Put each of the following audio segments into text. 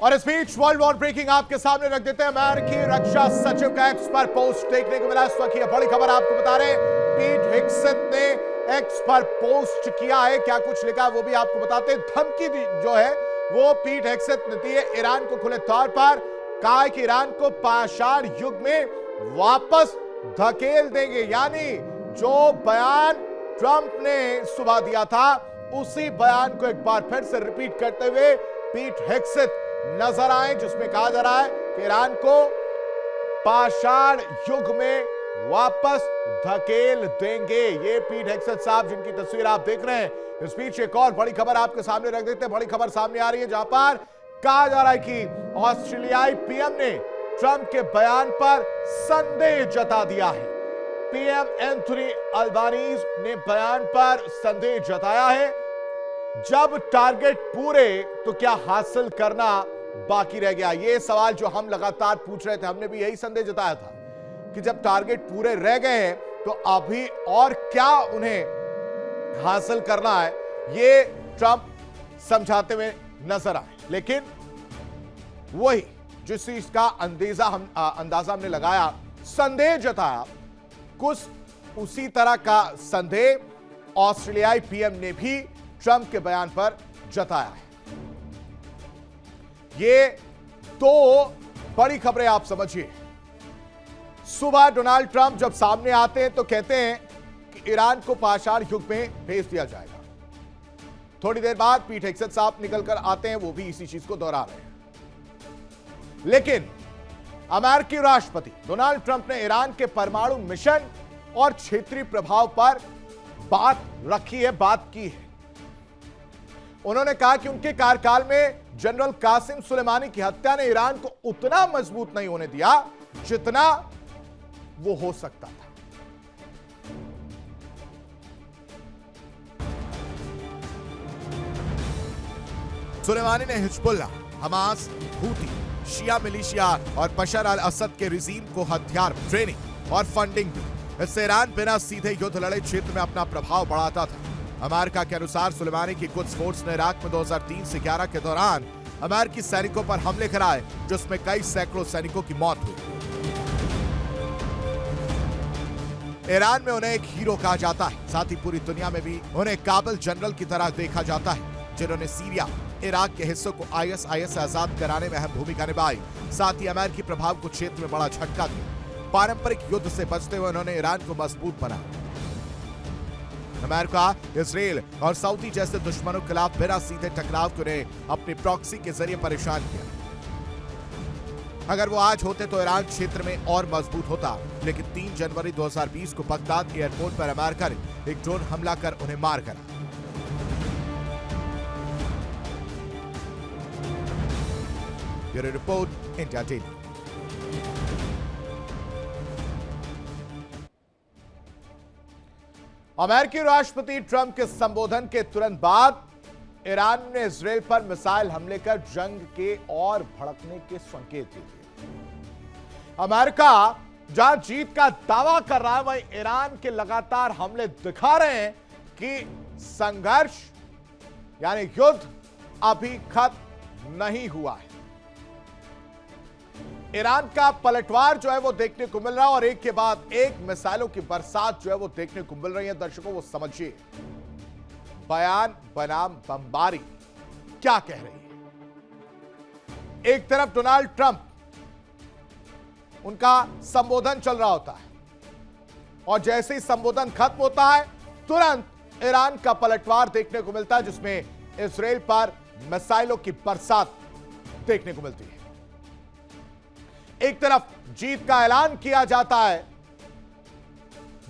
और इस बीच world war breaking आपके सामने रख देते हैं। अमेरिकी रक्षा सचिव का एक्स पर पोस्ट देखने को मिला। इस वक्त बड़ी खबर आपको बता रहे हैं, पीट हेग्सेथ ने एक्स पर पोस्ट किया है। क्या कुछ लिखा वो भी आपको बताते हैं। धमकी जो है वो पीट हेग्सेथ ने दी है ईरान को खुले तौर पर। कहा है कि ईरान को पाषाण युग में वापस धकेल देंगे। यानी जो बयान ट्रंप ने सुबह दिया था उसी बयान को एक बार फिर से रिपीट करते हुए पीट हेग्सेथ नजर आए, जिसमें कहा जा रहा है कि ईरान को पाषाण युग में वापस धकेल देंगे। ये पीट हेग्सेथ साहब जिनकी तस्वीर आप देख रहे हैं। इस बीच एक और बड़ी खबर आपके सामने रख देते हैं। बड़ी खबर सामने आ रही है जहां पर कहा जा रहा है कि ऑस्ट्रेलियाई पीएम ने ट्रंप के बयान पर संदेह जता दिया है। पीएम एंथनी अल्बानीज ने बयान पर संदेह जताया है। जब टारगेट पूरे तो क्या हासिल करना बाकी रह गया? यह सवाल जो हम लगातार पूछ रहे थे, हमने भी यही संदेह जताया था कि जब टारगेट पूरे रह गए हैं तो अभी और क्या उन्हें हासिल करना है, ये ट्रंप समझाते हुए नजर आए। लेकिन वही जिस चीज का अंदाजा हमने लगाया, संदेह जताया, कुछ उसी तरह का संदेह ऑस्ट्रेलियाई पीएम ने भी ट्रंप के बयान पर जताया है। ये दो बड़ी खबरें आप समझिए। सुबह डोनाल्ड ट्रंप जब सामने आते हैं तो कहते हैं कि ईरान को पाषाण युग में भेज दिया जाएगा। थोड़ी देर बाद पीट हेग्सेथ साहब निकलकर आते हैं, वो भी इसी चीज को दोहरा रहे हैं। लेकिन अमेरिकी राष्ट्रपति डोनाल्ड ट्रंप ने ईरान के परमाणु मिशन और क्षेत्रीय प्रभाव पर बात रखी है, बात की है। उन्होंने कहा कि उनके कार्यकाल में जनरल कासिम सुलेमानी की हत्या ने ईरान को उतना मजबूत नहीं होने दिया जितना वो हो सकता था। सुलेमानी ने हिजबुल्लाह, हमास, हूती, शिया मिलिशिया और बशर अल असद के रिजीम को हथियार, ट्रेनिंग और फंडिंग दी। इससे ईरान बिना सीधे युद्ध लड़े क्षेत्र में अपना प्रभाव बढ़ाता था। अमेरिका के अनुसार सुलेमानी की कुछ फोर्स ने इराक में 2003 से 11 के दौरान अमेरिकी सैनिकों पर हमले कराए, जिसमें कई सैकड़ों सैनिकों की मौत हुई। ईरान में उन्हें एक हीरो कहा जाता है। साथ ही पूरी दुनिया में भी उन्हें काबिल जनरल की तरह देखा जाता है, जिन्होंने सीरिया, इराक के हिस्सों को आईएसआईएस से आजाद कराने में अहम भूमिका निभाई। साथ ही अमेरिकी प्रभाव को क्षेत्र में बड़ा झटका दिया। पारंपरिक युद्ध से बचते हुए उन्होंने ईरान को मजबूत बनाया। अमेरिका, इजराइल और सऊदी जैसे दुश्मनों के खिलाफ बिना सीधे टकराव के उन्हें अपनी प्रॉक्सी के जरिए परेशान किया। अगर वो आज होते तो ईरान क्षेत्र में और मजबूत होता। लेकिन 3 जनवरी 2020 को बगदाद एयरपोर्ट पर अमेरिका ने एक ड्रोन हमला कर उन्हें मार गिराया। Bureau report, India daily. अमेरिकी राष्ट्रपति ट्रंप के संबोधन के तुरंत बाद ईरान ने इजराइल पर मिसाइल हमले कर जंग के और भड़कने के संकेत दिए। अमेरिका जहां जीत का दावा कर रहा है, वहीं ईरान के लगातार हमले दिखा रहे हैं कि संघर्ष यानी युद्ध अभी खत्म नहीं हुआ है। ईरान का पलटवार जो है वो देखने को मिल रहा है और एक के बाद एक मिसाइलों की बरसात जो है वो देखने को मिल रही है। दर्शकों, वो समझिए बयान बनाम बमबारी क्या कह रही है। एक तरफ डोनाल्ड ट्रंप, उनका संबोधन चल रहा होता है और जैसे ही संबोधन खत्म होता है तुरंत ईरान का पलटवार देखने को मिलता है, जिसमें इजराइल पर मिसाइलों की बरसात देखने को मिलती है। एक तरफ जीत का ऐलान किया जाता है,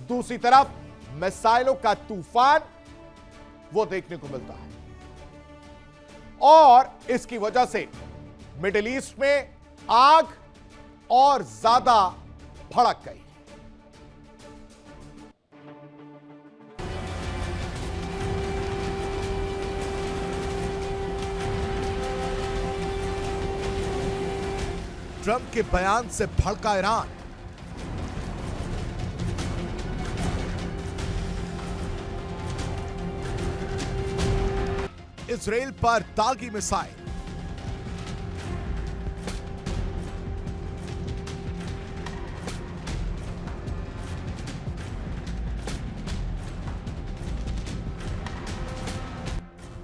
दूसरी तरफ मिसाइलों का तूफान वो देखने को मिलता है और इसकी वजह से मिडिल ईस्ट में आग और ज्यादा भड़क गई। ट्रंप के बयान से भड़का ईरान। इजराइल पर दागी मिसाइल।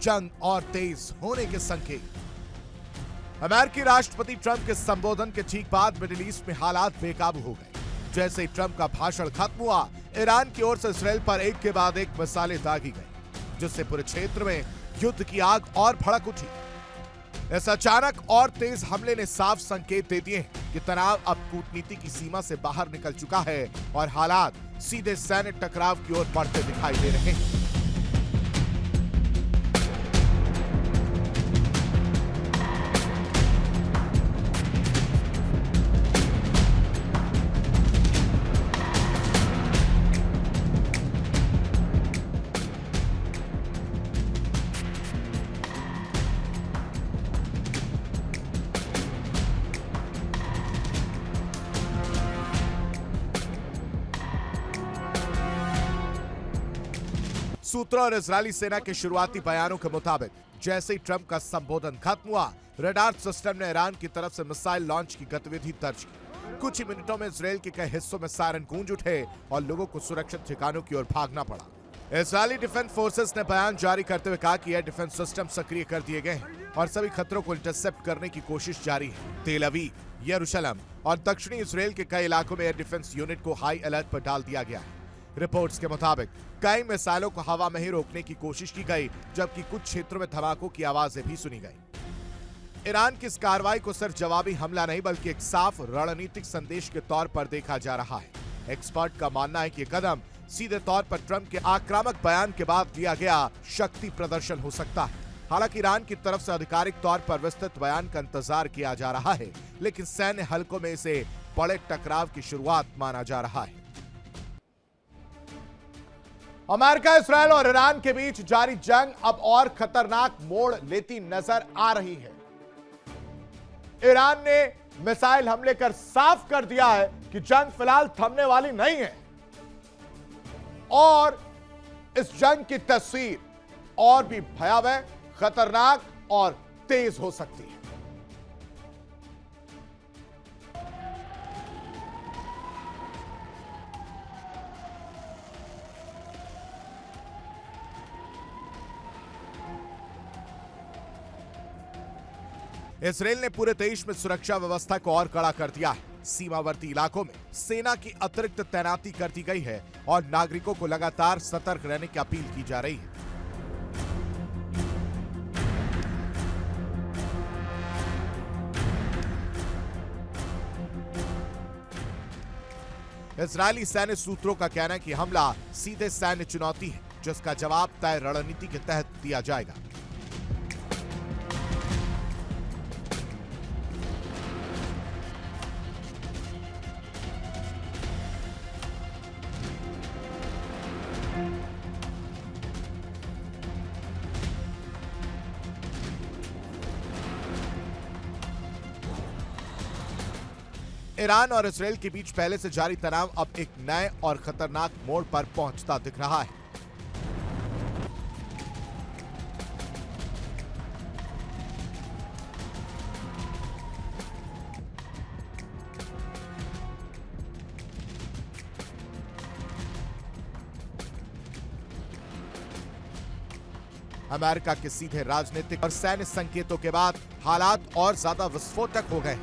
जंग और तेज होने के संकेत। अमेरिकी राष्ट्रपति ट्रंप के संबोधन के ठीक बाद मिडिल ईस्ट में हालात बेकाबू हो गए। जैसे ही ट्रंप का भाषण खत्म हुआ, ईरान की ओर से इसराइल पर एक के बाद एक मिसाइलें दागी गई, जिससे पूरे क्षेत्र में युद्ध की आग और भड़क उठी। इस अचानक और तेज हमले ने साफ संकेत दे दिए हैं कि तनाव अब कूटनीति की सीमा से बाहर निकल चुका है और हालात सीधे सैन्य टकराव की ओर बढ़ते दिखाई दे रहे हैं। सूत्रों और इजरायली सेना के शुरुआती बयानों के मुताबिक जैसे ही ट्रंप का संबोधन खत्म हुआ, रडार सिस्टम ने ईरान की तरफ से मिसाइल लॉन्च की गतिविधि दर्ज की। कुछ ही मिनटों में इजरायल के कई हिस्सों में सायरन गूंज उठे और लोगों को सुरक्षित ठिकानों की ओर भागना पड़ा। इजरायली डिफेंस फोर्सेस ने बयान जारी करते हुए कहा कि एयर डिफेंस सिस्टम सक्रिय कर दिए गए हैं और सभी खतरों को इंटरसेप्ट करने की कोशिश जारी है। तेल अवीव, यरूशलेम और दक्षिणी इजरायल के कई इलाकों में एयर डिफेंस यूनिट को हाई अलर्ट पर डाल दिया गया है। रिपोर्ट्स के मुताबिक कई मिसाइलों को हवा में ही रोकने की कोशिश की गई, जबकि कुछ क्षेत्रों में धमाकों की आवाजें भी सुनी गई। ईरान की इस कार्रवाई को सिर्फ जवाबी हमला नहीं बल्कि एक साफ रणनीतिक संदेश के तौर पर देखा जा रहा है। एक्सपर्ट का मानना है कि यह कदम सीधे तौर पर ट्रंप के आक्रामक बयान के बाद लिया गया शक्ति प्रदर्शन हो सकता है। हालांकि ईरान की तरफ से आधिकारिक तौर पर विस्तृत बयान का इंतजार किया जा रहा है, लेकिन सैन्य हलकों में इसे बड़े टकराव की शुरुआत माना जा रहा है। अमेरिका, इस्राएल और ईरान के बीच जारी जंग अब और खतरनाक मोड़ लेती नजर आ रही है। ईरान ने मिसाइल हमले कर साफ कर दिया है कि जंग फिलहाल थमने वाली नहीं है और इस जंग की तस्वीर और भी भयावह, खतरनाक और तेज हो सकती है। इसराइल ने पूरे देश में सुरक्षा व्यवस्था को और कड़ा कर दिया है। सीमावर्ती इलाकों में सेना की अतिरिक्त तैनाती कर दी गई है और नागरिकों को लगातार सतर्क रहने की अपील की जा रही है। इजरायली सैन्य सूत्रों का कहना है कि हमला सीधे सैन्य चुनौती है, जिसका जवाब तय रणनीति के तहत दिया जाएगा। ईरान और इसराइल के बीच पहले से जारी तनाव अब एक नए और खतरनाक मोड़ पर पहुंचता दिख रहा है। अमेरिका के सीधे राजनीतिक और सैन्य संकेतों के बाद हालात और ज्यादा विस्फोटक हो गए।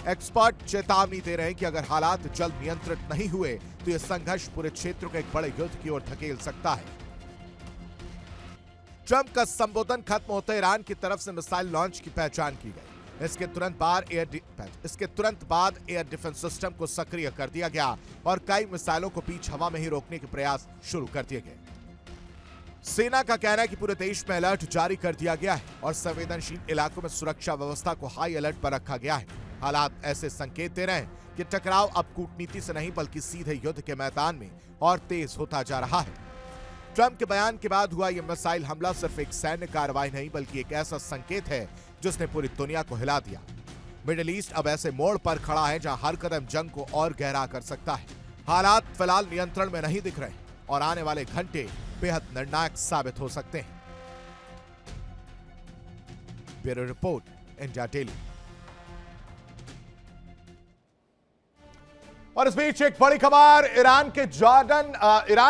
एक्सपर्ट चेतावनी दे रहे हैं कि अगर हालात जल्द नियंत्रित नहीं हुए तो यह संघर्ष पूरे क्षेत्र को एक बड़े युद्ध की ओर धकेल सकता है। ट्रंप का संबोधन खत्म होते ईरान की तरफ से मिसाइल लॉन्च की पहचान की गई। इसके तुरंत बाद एयर डिफेंस सिस्टम को सक्रिय कर दिया गया और कई मिसाइलों को बीच हवा में ही रोकने के प्रयास शुरू कर दिए गए। सेना का कहना है कि पूरे देश में अलर्ट जारी कर दिया गया है और संवेदनशील इलाकों में सुरक्षा व्यवस्था को हाई अलर्ट पर रखा गया है। हालात ऐसे संकेत दे रहे हैं कि टकराव अब कूटनीति से नहीं बल्कि सीधे युद्ध के मैदान में और तेज होता जा रहा है। ट्रंप के बयान के बाद हुआ यह मिसाइल हमला सिर्फ एक सैन्य कार्रवाई नहीं बल्कि एक ऐसा संकेत है जिसने पूरी दुनिया को हिला दिया। मिडिल ईस्ट अब ऐसे मोड़ पर खड़ा है जहां हर कदम जंग को और गहरा कर सकता है। हालात फिलहाल नियंत्रण में नहीं दिख रहे और आने वाले घंटे बेहद निर्णायक साबित हो सकते हैं। Bureau report, India daily. और इस बीच एक बड़ी खबर, ईरान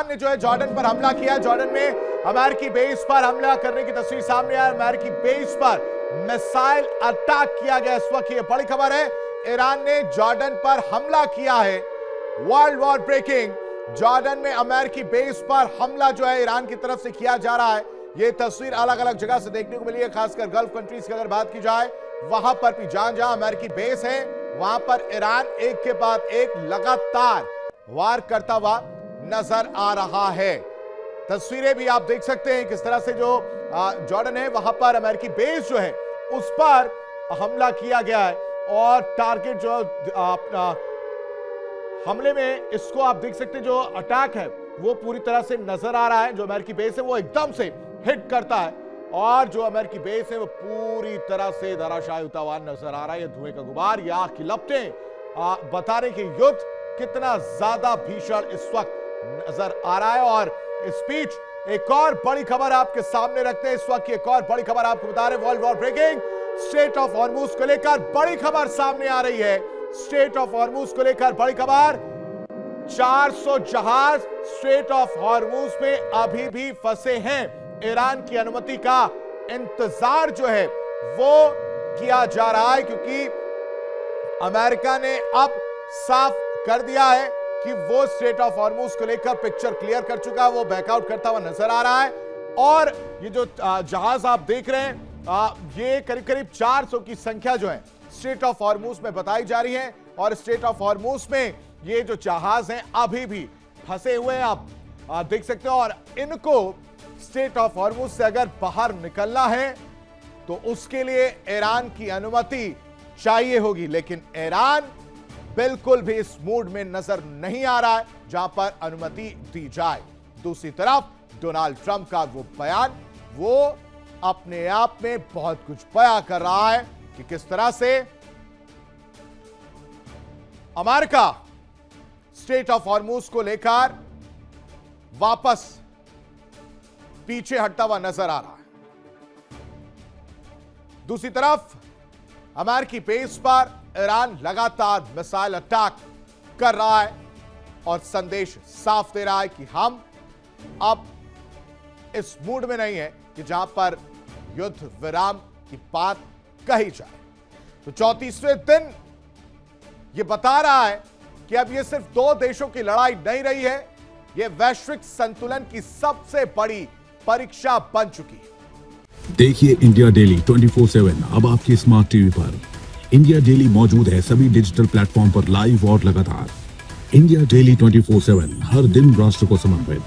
ने जो है जॉर्डन पर हमला किया। जॉर्डन में अमेरिकी बेस पर हमला करने की तस्वीर सामने आई। अमेरिकी बेस पर मिसाइल अटैक किया गया। इस वक्त ये बड़ी खबर है, ईरान ने जॉर्डन पर हमला किया है। वर्ल्ड वॉर ब्रेकिंग, जॉर्डन में अमेरिकी बेस पर हमला जो है ईरान की तरफ से किया जा रहा है। यह तस्वीर अलग अलग जगह से देखने को मिली है, खासकर गल्फ कंट्रीज की अगर बात की जाए, वहां पर भी जहां जहां अमेरिकी बेस है वहां पर ईरान एक के बाद एक लगातार वार करता हुआ नजर आ रहा है। तस्वीरें भी आप देख सकते हैं किस तरह से जो जॉर्डन है वहां पर अमेरिकी बेस जो है उस पर हमला किया गया है और टारगेट जो अपना हमले में इसको आप देख सकते हैं, जो अटैक है वो पूरी तरह से नजर आ रहा है। जो अमेरिकी बेस है वो एकदम से हिट करता है और जो अमेरिकी बेस है वो पूरी तरह से धराशायी होता हुआ नजर आ रहा है। ये धुएं का गुबार या आग की लपटें बता रहे कि युद्ध कितना ज्यादा भीषण इस वक्त नजर आ रहा है। और स्पीच एक और बड़ी खबर आपके सामने रखते हैं इस वक्त। एक और बड़ी खबर आपको बता रहे, world war breaking, Strait of Hormuz को लेकर बड़ी खबर सामने आ रही है। स्ट्रेट ऑफ हॉर्मुज को लेकर बड़ी खबर, 400 जहाज स्ट्रेट ऑफ हॉर्मुज में अभी भी फंसे हैं। ईरान की अनुमति का इंतजार जो है वो किया जा रहा है, क्योंकि अमेरिका ने अब साफ कर दिया है कि वो स्ट्रेट ऑफ हॉर्मुज को लेकर पिक्चर क्लियर कर चुका है, वो बैकआउट करता हुआ नजर आ रहा है। और ये जो जहाज आप देख रहे हैं, ये करीब करीब 400 की संख्या जो है स्ट्रेट ऑफ हॉर्मुज में बताई जा रही है। और स्ट्रेट ऑफ हॉर्मुज में ये जो जहाज हैं अभी भी फंसे हुए हैं, आप देख सकते हो। और इनको स्ट्रेट ऑफ हॉर्मुज से अगर बाहर निकलना है तो उसके लिए ईरान की अनुमति चाहिए होगी, लेकिन ईरान बिल्कुल भी इस मूड में नजर नहीं आ रहा है जहां पर अनुमति दी जाए। दूसरी तरफ डोनाल्ड ट्रंप का वो बयान, वो अपने आप में बहुत कुछ बयां कर रहा है कि किस तरह से अमेरिका स्ट्रेट ऑफ हॉर्मुज को लेकर वापस पीछे हटता हुआ नजर आ रहा है। दूसरी तरफ अमेरिकी बेस पर ईरान लगातार मिसाइल अटैक कर रहा है और संदेश साफ दे रहा है कि हम अब इस मूड में नहीं है कि जहां पर युद्ध विराम की बात कही जाए। तो 34वें दिन ये बता रहा है कि अब ये सिर्फ दो देशों की लड़ाई नहीं रही है, ये वैश्विक संतुलन की सबसे बड़ी परीक्षा बन चुकी है। देखिए इंडिया डेली 24/7 अब आपके स्मार्ट टीवी पर। इंडिया डेली मौजूद है सभी डिजिटल प्लेटफॉर्म पर लाइव और लगातार। इंडिया डेली 24/7 हर दिन राष्ट्र को समर्पित।